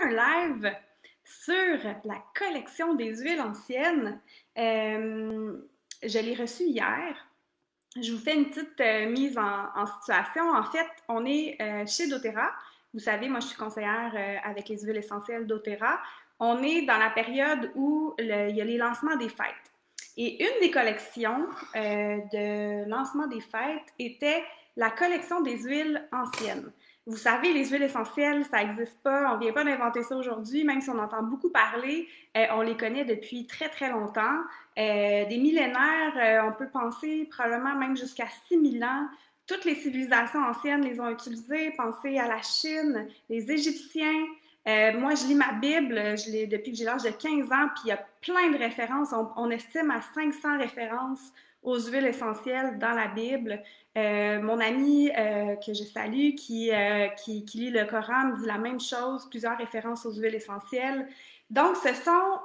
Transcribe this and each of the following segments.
un live sur la collection des huiles anciennes. Je l'ai reçu hier. Je vous fais une petite mise en situation. En fait, on est chez doTERRA. Vous savez, moi, je suis conseillère avec les huiles essentielles doTERRA. On est dans la période où il y a les lancements des fêtes. Et une des collections de lancement des fêtes était la collection des huiles anciennes. Vous savez, les huiles essentielles, ça n'existe pas. On ne vient pas d'inventer ça aujourd'hui, même si on entend beaucoup parler. On les connaît depuis très, très longtemps. Des millénaires, on peut penser probablement même jusqu'à 6000 ans. Toutes les civilisations anciennes les ont utilisées. Pensez à la Chine, les Égyptiens. Moi, je lis ma Bible depuis que j'ai l'âge de 15 ans, puis il y a plein de références. On estime à 500 références aux huiles essentielles dans la Bible. Mon ami que je salue, qui lit le Coran, me dit la même chose, plusieurs références aux huiles essentielles. Donc, ce sont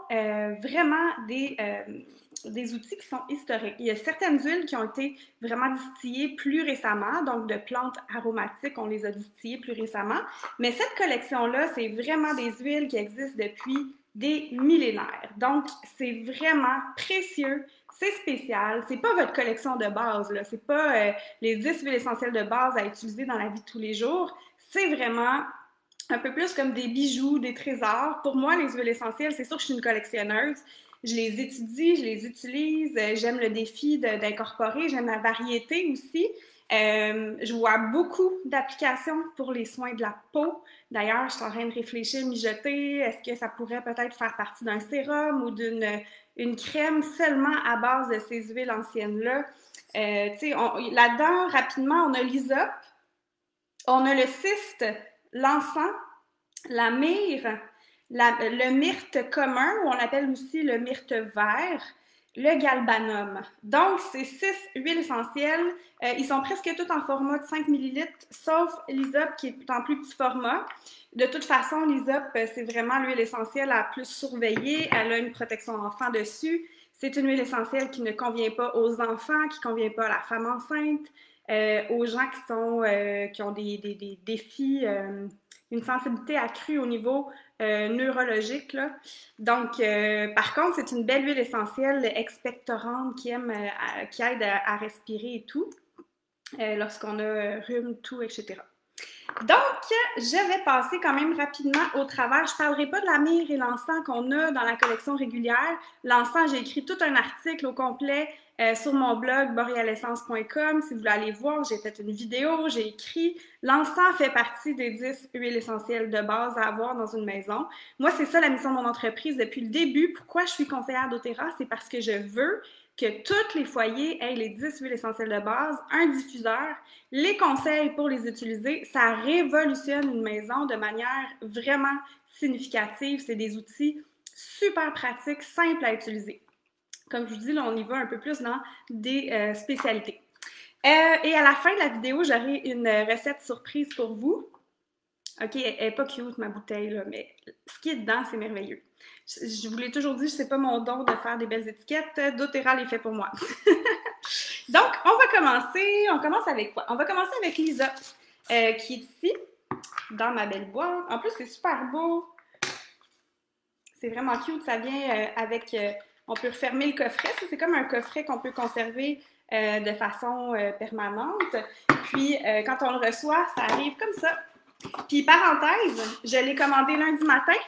vraiment des outils qui sont historiques. Il y a certaines huiles qui ont été vraiment distillées plus récemment, donc de plantes aromatiques, on les a distillées plus récemment. Mais cette collection-là, c'est vraiment des huiles qui existent depuis des millénaires. Donc, c'est vraiment précieux, c'est spécial. C'est pas votre collection de base, là. C'est pas les 10 huiles essentielles de base à utiliser dans la vie de tous les jours. C'est vraiment un peu plus comme des bijoux, des trésors. Pour moi, les huiles essentielles, c'est sûr que je suis une collectionneuse. Je les étudie, je les utilise. J'aime le défi d'incorporer. J'aime la variété aussi. Je vois beaucoup d'applications pour les soins de la peau. D'ailleurs, je suis en train de réfléchir, mijoter. Est-ce que ça pourrait peut-être faire partie d'un sérum ou d'une crème seulement à base de ces huiles anciennes-là? Là-dedans, rapidement, on a l'hysope, on a le cyste, l'encens, la myrrhe, le myrte commun, ou on l'appelle aussi le myrte vert, le galbanum. Donc, ces 6 huiles essentielles, ils sont presque tous en format de 5 ml, sauf l'hysope qui est en plus petit format. De toute façon, l'hysope, c'est vraiment l'huile essentielle à plus surveiller. Elle a une protection enfant dessus. C'est une huile essentielle qui ne convient pas aux enfants, qui ne convient pas à la femme enceinte, aux gens qui ont des défis, une sensibilité accrue au niveau neurologique, là. Donc, par contre, c'est une belle huile essentielle expectorante qui aide à respirer et tout, lorsqu'on a rhume, tout, etc. Donc, je vais passer quand même rapidement au travers. Je ne parlerai pas de la myrrhe et l'encens qu'on a dans la collection régulière. L'encens, j'ai écrit tout un article au complet sur mon blog borealessence.com. Si vous voulez aller voir, j'ai fait une vidéo, j'ai écrit. L'encens fait partie des 10 huiles essentielles de base à avoir dans une maison. Moi, c'est ça la mission de mon entreprise depuis le début. Pourquoi je suis conseillère doTERRA? C'est parce que je veux que tous les foyers aient les 10 huiles essentielles de base, un diffuseur, les conseils pour les utiliser. Ça révolutionne une maison de manière vraiment significative. C'est des outils super pratiques, simples à utiliser. Comme je vous dis, là, on y va un peu plus dans des spécialités. Et à la fin de la vidéo, j'aurai une recette surprise pour vous. OK, elle n'est pas cute, ma bouteille, là, mais ce qui est dedans, c'est merveilleux. Je vous l'ai toujours dit, je sais pas mon don de faire des belles étiquettes. doTERRA les fait pour moi. Donc, on va commencer. On commence avec quoi? On va commencer avec l'hysope, qui est ici, dans ma belle boîte. En plus, c'est super beau. C'est vraiment cute. Ça vient avec... on peut refermer le coffret. C'est comme un coffret qu'on peut conserver de façon permanente. Puis, quand on le reçoit, ça arrive comme ça. Puis, parenthèse, je l'ai commandé lundi matin.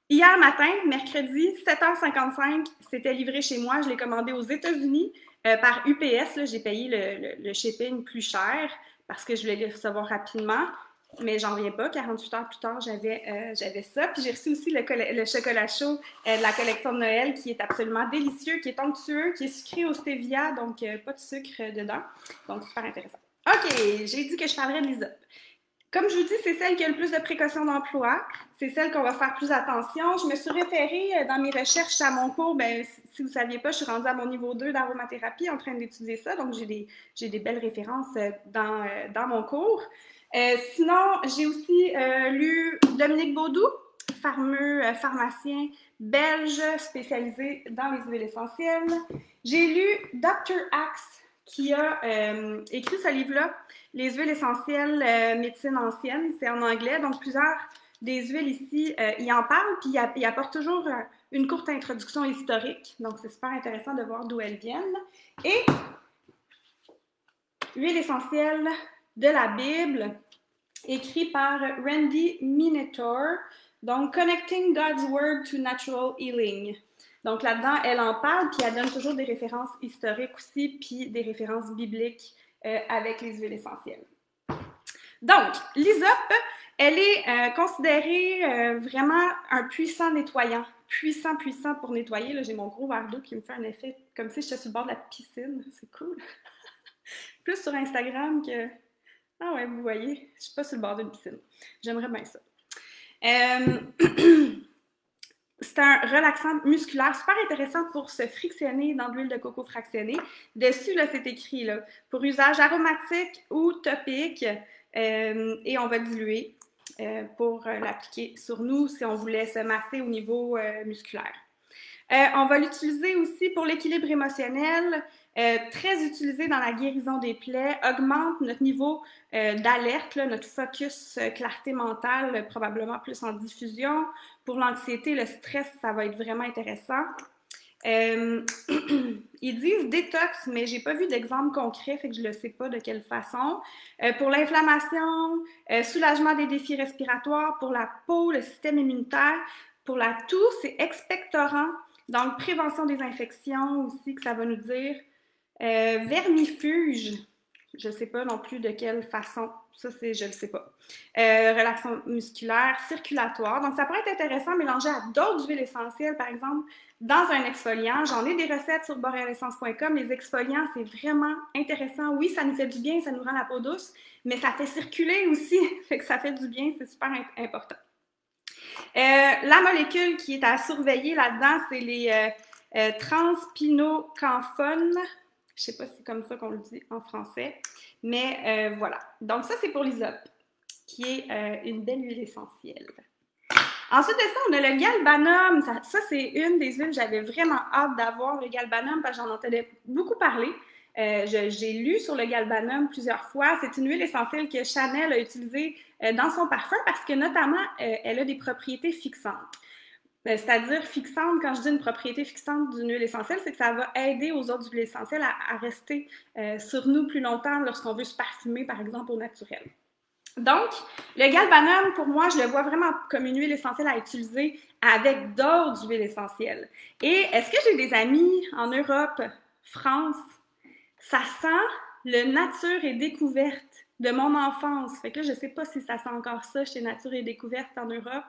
Hier matin, mercredi, 7h55, c'était livré chez moi. Je l'ai commandé aux États-Unis par UPS. J'ai payé le shipping plus cher parce que je voulais les recevoir rapidement. Mais j'en reviens pas. 48 heures plus tard, j'avais ça. Puis j'ai reçu aussi le chocolat chaud de la collection de Noël qui est absolument délicieux, qui est onctueux, qui est sucré au stevia, donc pas de sucre dedans. Donc super intéressant. OK, j'ai dit que je parlerais de l'hysope. Comme je vous dis, c'est celle qui a le plus de précautions d'emploi. C'est celle qu'on va faire plus attention. Je me suis référée dans mes recherches à mon cours. Ben, si vous ne saviez pas, je suis rendue à mon niveau 2 d'aromathérapie en train d'étudier ça. Donc, j'ai des belles références dans mon cours. Sinon, j'ai aussi lu Dominique Baudou, fameux pharmacien belge spécialisé dans les huiles essentielles. J'ai lu Dr. Axe, qui a écrit ce livre-là, Les huiles essentielles médecine ancienne. C'est en anglais, donc plusieurs des huiles ici, il en parle, puis il apporte toujours une courte introduction historique. Donc, c'est super intéressant de voir d'où elles viennent. Et huile essentielle de la Bible, écrit par Randy Minotor. Donc, Connecting God's Word to Natural Healing. Donc, là-dedans, elle en parle, puis elle donne toujours des références historiques aussi, puis des références bibliques avec les huiles essentielles. Donc, l'hysope, elle est considérée vraiment un puissant nettoyant. Puissant pour nettoyer. Là, j'ai mon gros verre d'eau qui me fait un effet comme si j'étais sur le bord de la piscine. C'est cool. Plus sur Instagram que... Ah ouais, vous voyez, je suis pas sur le bord d'une piscine. J'aimerais bien ça. C'est un relaxant musculaire super intéressant pour se frictionner dans de l'huile de coco fractionnée. Dessus, là, c'est écrit là, pour usage aromatique ou topique. Et on va diluer pour l'appliquer sur nous si on voulait se masser au niveau musculaire. On va l'utiliser aussi pour l'équilibre émotionnel, très utilisé dans la guérison des plaies, augmente notre niveau d'alerte, notre focus, clarté mentale, probablement plus en diffusion. Pour l'anxiété, le stress, ça va être vraiment intéressant. Ils disent détox, mais j'ai pas vu d'exemple concret, fait que je ne sais pas de quelle façon. Pour l'inflammation, soulagement des défis respiratoires, pour la peau, le système immunitaire, pour la toux, c'est expectorant. Donc, prévention des infections aussi, que ça va nous dire. Vermifuge, je ne sais pas non plus de quelle façon. Ça, je ne le sais pas. Relaxation musculaire, circulatoire. Donc, ça pourrait être intéressant mélangé à d'autres huiles essentielles, par exemple, dans un exfoliant. J'en ai des recettes sur borealessence.com. Les exfoliants, c'est vraiment intéressant. Oui, ça nous fait du bien, ça nous rend la peau douce, mais ça fait circuler aussi. Fait que ça fait du bien, c'est super important. La molécule qui est à surveiller là-dedans, c'est les transpinocamphone. Je ne sais pas si c'est comme ça qu'on le dit en français, mais voilà. Donc ça, c'est pour l'hysope, qui est une belle huile essentielle. Ensuite de ça, on a le galbanum. Ça c'est une des huiles que j'avais vraiment hâte d'avoir, le galbanum, parce que j'en entendais beaucoup parler. J'ai lu sur le galbanum plusieurs fois. C'est une huile essentielle que Chanel a utilisée dans son parfum parce que notamment, elle a des propriétés fixantes. C'est-à-dire fixante, quand je dis une propriété fixante d'une huile essentielle, c'est que ça va aider aux autres huiles essentielles à rester sur nous plus longtemps lorsqu'on veut se parfumer, par exemple, au naturel. Donc, le galbanum, pour moi, je le vois vraiment comme une huile essentielle à utiliser avec d'autres huiles essentielles. Et est-ce que j'ai des amis en Europe, France? Ça sent le Nature et Découverte de mon enfance. Fait que là, je ne sais pas si ça sent encore ça chez Nature et Découverte en Europe.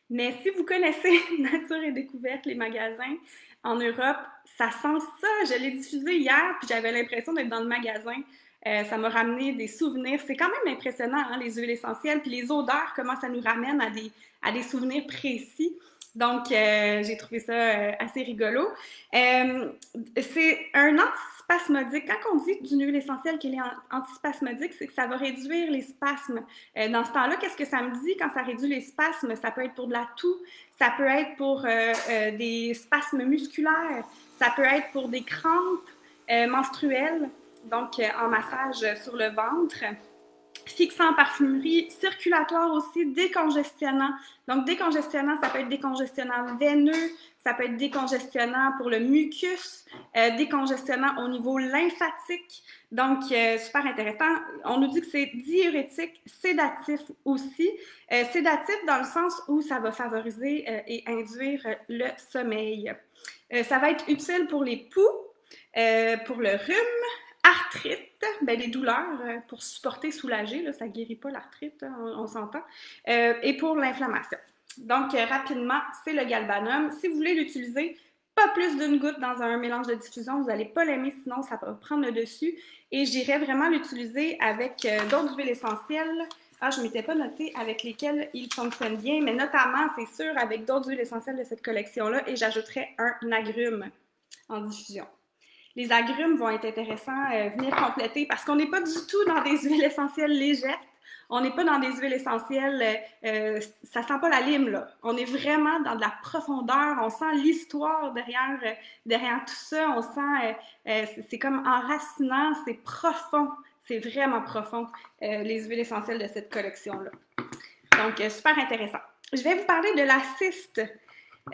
Mais si vous connaissez Nature et Découverte, les magasins en Europe, ça sent ça. Je l'ai diffusé hier, puis j'avais l'impression d'être dans le magasin. Ça m'a ramené des souvenirs. C'est quand même impressionnant, hein, les huiles essentielles, puis les odeurs, comment ça nous ramène à des souvenirs précis. Donc, j'ai trouvé ça assez rigolo. C'est un antispasmodique. Quand on dit d'une huile essentielle qu'elle est antispasmodique, c'est que ça va réduire les spasmes. Dans ce temps-là, qu'est-ce que ça me dit quand ça réduit les spasmes? Ça peut être pour de la toux, ça peut être pour des spasmes musculaires, ça peut être pour des crampes menstruelles, donc en massage sur le ventre. Fixant en parfumerie, circulatoire aussi, décongestionnant. Donc, décongestionnant, ça peut être décongestionnant veineux, ça peut être décongestionnant pour le mucus, décongestionnant au niveau lymphatique. Donc, super intéressant. On nous dit que c'est diurétique, sédatif aussi. Sédatif dans le sens où ça va favoriser et induire le sommeil. Ça va être utile pour les poux, pour le rhume, arthrite, ben les douleurs pour supporter, soulager, là, ça ne guérit pas l'arthrite, hein, on s'entend, et pour l'inflammation. Donc, rapidement, c'est le galbanum. Si vous voulez l'utiliser, pas plus d'une goutte dans un mélange de diffusion, vous n'allez pas l'aimer, sinon ça va prendre le dessus. Et j'irais vraiment l'utiliser avec d'autres huiles essentielles. Ah, je ne m'étais pas noté avec lesquelles il fonctionne bien, mais notamment, c'est sûr, avec d'autres huiles essentielles de cette collection-là, et j'ajouterais un agrume en diffusion. Les agrumes vont être intéressants à venir compléter parce qu'on n'est pas du tout dans des huiles essentielles légères. On n'est pas dans des huiles essentielles, ça sent pas la lime, là. On est vraiment dans de la profondeur, on sent l'histoire derrière tout ça, on sent, c'est comme enracinant, c'est profond, c'est vraiment profond, les huiles essentielles de cette collection-là. Donc, super intéressant. Je vais vous parler de la cyste.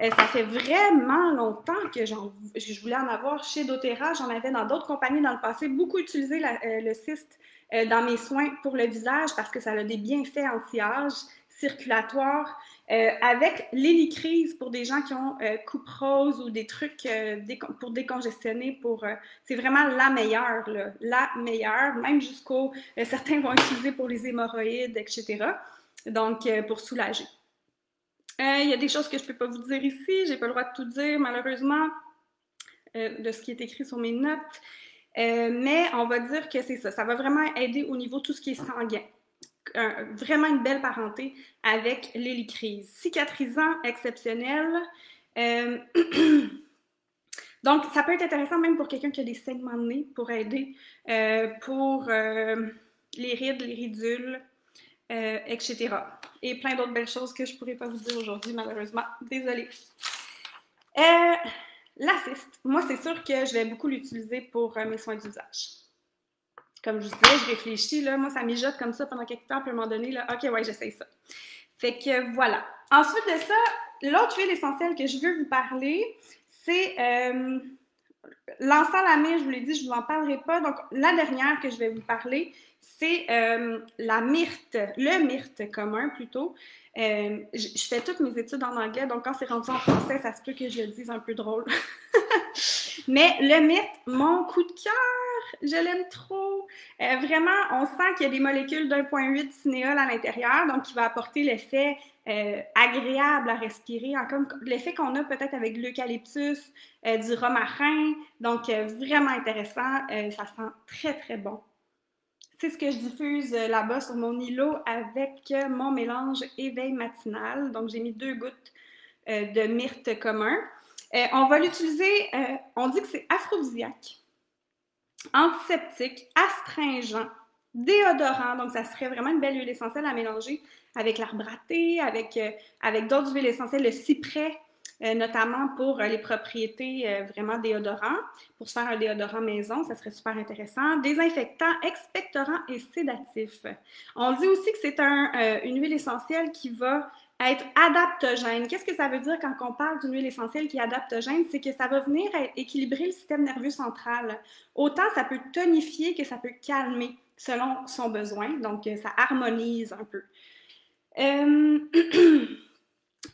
Ça fait vraiment longtemps que je voulais en avoir chez doTERRA. J'en avais dans d'autres compagnies dans le passé. Beaucoup utilisé le cyste dans mes soins pour le visage parce que ça a des bienfaits anti-âge, circulatoires, avec l'hélicryse pour des gens qui ont coupe rose ou des trucs pour décongestionner. C'est vraiment la meilleure, là, la meilleure, même jusqu'au... certains vont utiliser pour les hémorroïdes, etc. Donc, pour soulager. Il y a des choses que je ne peux pas vous dire ici, j'ai pas le droit de tout dire, malheureusement, de ce qui est écrit sur mes notes. Mais on va dire que c'est ça. Ça va vraiment aider au niveau de tout ce qui est sanguin. Vraiment une belle parenté avec l'hélicryse. Cicatrisant, exceptionnel. Donc, ça peut être intéressant même pour quelqu'un qui a des saignements de nez pour aider pour les rides, les ridules, etc. Et plein d'autres belles choses que je ne pourrais pas vous dire aujourd'hui, malheureusement. Désolée. La cyste. Moi, c'est sûr que je vais beaucoup l'utiliser pour mes soins du visage. Comme je vous disais, je réfléchis, là, moi, ça mijote comme ça pendant quelques temps, puis à un moment donné, là, OK, ouais, j'essaye ça. Fait que voilà. Ensuite de ça, l'autre huile essentielle que je veux vous parler, c'est l'encens à la myrrhe, je vous l'ai dit, je ne vous en parlerai pas. Donc, la dernière que je vais vous parler, c'est la myrte, le myrte commun plutôt. Je fais toutes mes études en anglais, donc quand c'est rendu en français, ça se peut que je le dise un peu drôle. Mais le myrte, mon coup de cœur, je l'aime trop. Vraiment, on sent qu'il y a des molécules d'1,8 cinéol à l'intérieur, donc qui va apporter l'effet agréable à respirer, comme l'effet qu'on a peut-être avec l'eucalyptus, du romarin. Donc, vraiment intéressant. Ça sent très, très bon. C'est ce que je diffuse là-bas sur mon îlot avec mon mélange éveil matinal. Donc, j'ai mis 2 gouttes de myrte commun. On va l'utiliser, on dit que c'est aphrodisiaque, antiseptique, astringent, déodorant. Donc, ça serait vraiment une belle huile essentielle à mélanger avec l'arbre à thé, avec d'autres huiles essentielles, le cyprès, notamment pour les propriétés vraiment déodorantes. Pour se faire un déodorant maison, ça serait super intéressant. Désinfectant, expectorant et sédatif. On dit aussi que c'est une huile essentielle qui va être adaptogène. Qu'est-ce que ça veut dire quand on parle d'une huile essentielle qui est adaptogène? C'est que ça va venir équilibrer le système nerveux central. Autant ça peut tonifier que ça peut calmer selon son besoin. Donc, ça harmonise un peu.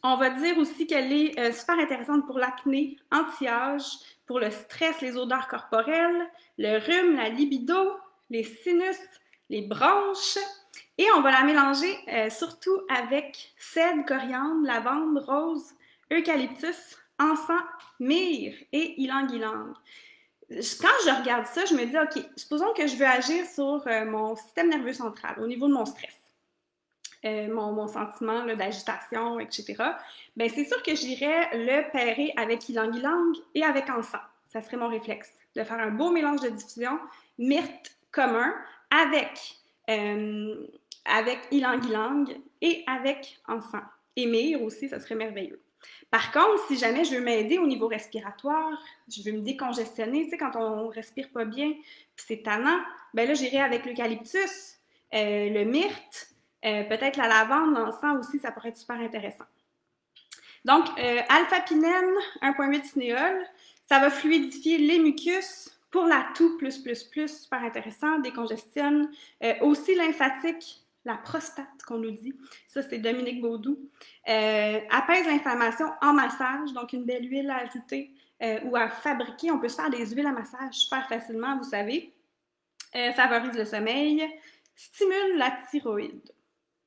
On va dire aussi qu'elle est super intéressante pour l'acné, anti-âge, pour le stress, les odeurs corporelles, le rhume, la libido, les sinus, les bronches. Et on va la mélanger surtout avec cèdre, coriandre, lavande, rose, eucalyptus, encens, myrrhe et ylang-ylang. Quand je regarde ça, je me dis, OK, supposons que je veux agir sur mon système nerveux central, au niveau de mon stress. Mon sentiment d'agitation, etc. Bien, c'est sûr que j'irais le pairer avec ylang-ylang et avec encens. Ça serait mon réflexe, de faire un beau mélange de diffusion, myrte commun avec ylang-ylang et avec encens. Et myrrhe aussi, ça serait merveilleux. Par contre, si jamais je veux m'aider au niveau respiratoire, je veux me décongestionner, tu sais, quand on respire pas bien, puis c'est tannant, ben là, j'irai avec l'eucalyptus, le myrte, peut-être la lavande, l'encens aussi, ça pourrait être super intéressant. Donc, alpha-pinène, 1,8 cinéol, ça va fluidifier les mucus pour la toux, super intéressant, décongestionne. Aussi lymphatique, la prostate qu'on nous dit, ça c'est Dominique Baudou. Apaise l'inflammation en massage, donc une belle huile à ajouter ou à fabriquer. On peut se faire des huiles à massage super facilement, vous savez. Favorise le sommeil, stimule la thyroïde.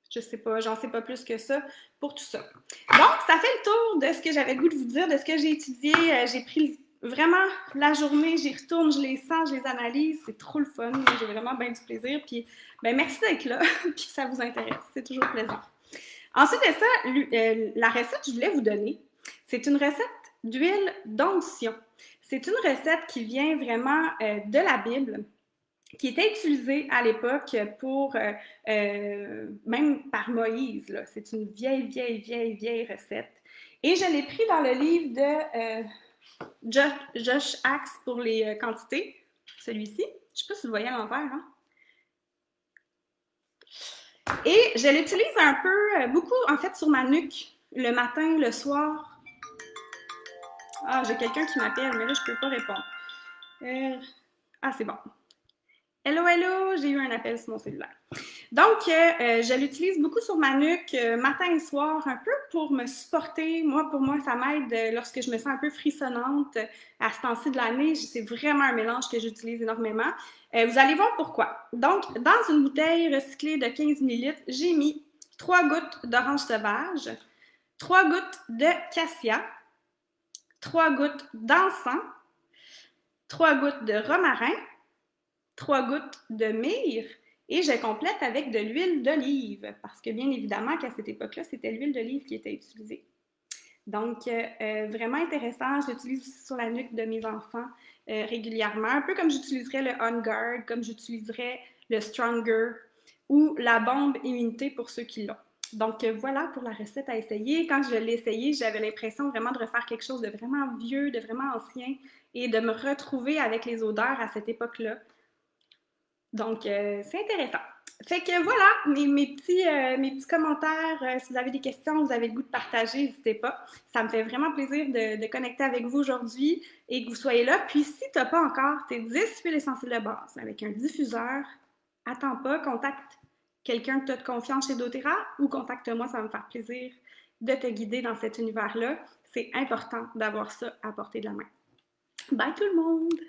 Je sais pas, j'en sais pas plus que ça pour tout ça. Donc, ça fait le tour de ce que j'avais le goût de vous dire, de ce que j'ai étudié. J'ai pris vraiment la journée, j'y retourne, je les sens, je les analyse. C'est trop le fun. J'ai vraiment bien du plaisir. Puis, ben merci d'être là, puis que ça vous intéresse. C'est toujours plaisant. Ensuite de ça, la recette que je voulais vous donner, c'est une recette d'huile d'onction. C'est une recette qui vient vraiment de la Bible, qui était utilisée à l'époque pour, même par Moïse. C'est une vieille recette. Et je l'ai pris dans le livre de Josh Axe pour les quantités, celui-ci. Je ne sais pas si vous voyez à l'envers, hein? Et je l'utilise un peu, beaucoup en fait sur ma nuque, le matin, le soir. Ah, j'ai quelqu'un qui m'appelle, mais là, je peux pas répondre. Ah, c'est bon. Hello, hello, j'ai eu un appel sur mon cellulaire. Donc, je l'utilise beaucoup sur ma nuque, matin et soir, un peu pour me supporter. Moi, pour moi, ça m'aide lorsque je me sens un peu frissonnante à ce temps-ci de l'année. C'est vraiment un mélange que j'utilise énormément. Vous allez voir pourquoi. Donc, dans une bouteille recyclée de 15 ml, j'ai mis 3 gouttes d'orange sauvage, 3 gouttes de cassia, 3 gouttes d'encens, 3 gouttes de romarin, 3 gouttes de myrrhe et je complète avec de l'huile d'olive parce que bien évidemment qu'à cette époque-là, c'était l'huile d'olive qui était utilisée. Donc, vraiment intéressant. Je l'utilise aussi sur la nuque de mes enfants régulièrement, un peu comme j'utiliserais le On Guard, comme j'utiliserais le Stronger ou la bombe immunité pour ceux qui l'ont. Donc, voilà pour la recette à essayer. Quand je l'ai essayé, j'avais l'impression vraiment de refaire quelque chose de vraiment vieux, de vraiment ancien et de me retrouver avec les odeurs à cette époque-là. Donc, c'est intéressant. Fait que voilà, mes petits commentaires. Si vous avez des questions, vous avez le goût de partager, n'hésitez pas. Ça me fait vraiment plaisir de connecter avec vous aujourd'hui et que vous soyez là. Puis, si tu n'as pas encore tes 10 huiles essentielles de base avec un diffuseur, attends pas, contacte quelqu'un que tu as de confiance chez doTERRA ou contacte-moi, ça va me faire plaisir de te guider dans cet univers-là. C'est important d'avoir ça à portée de la main. Bye tout le monde!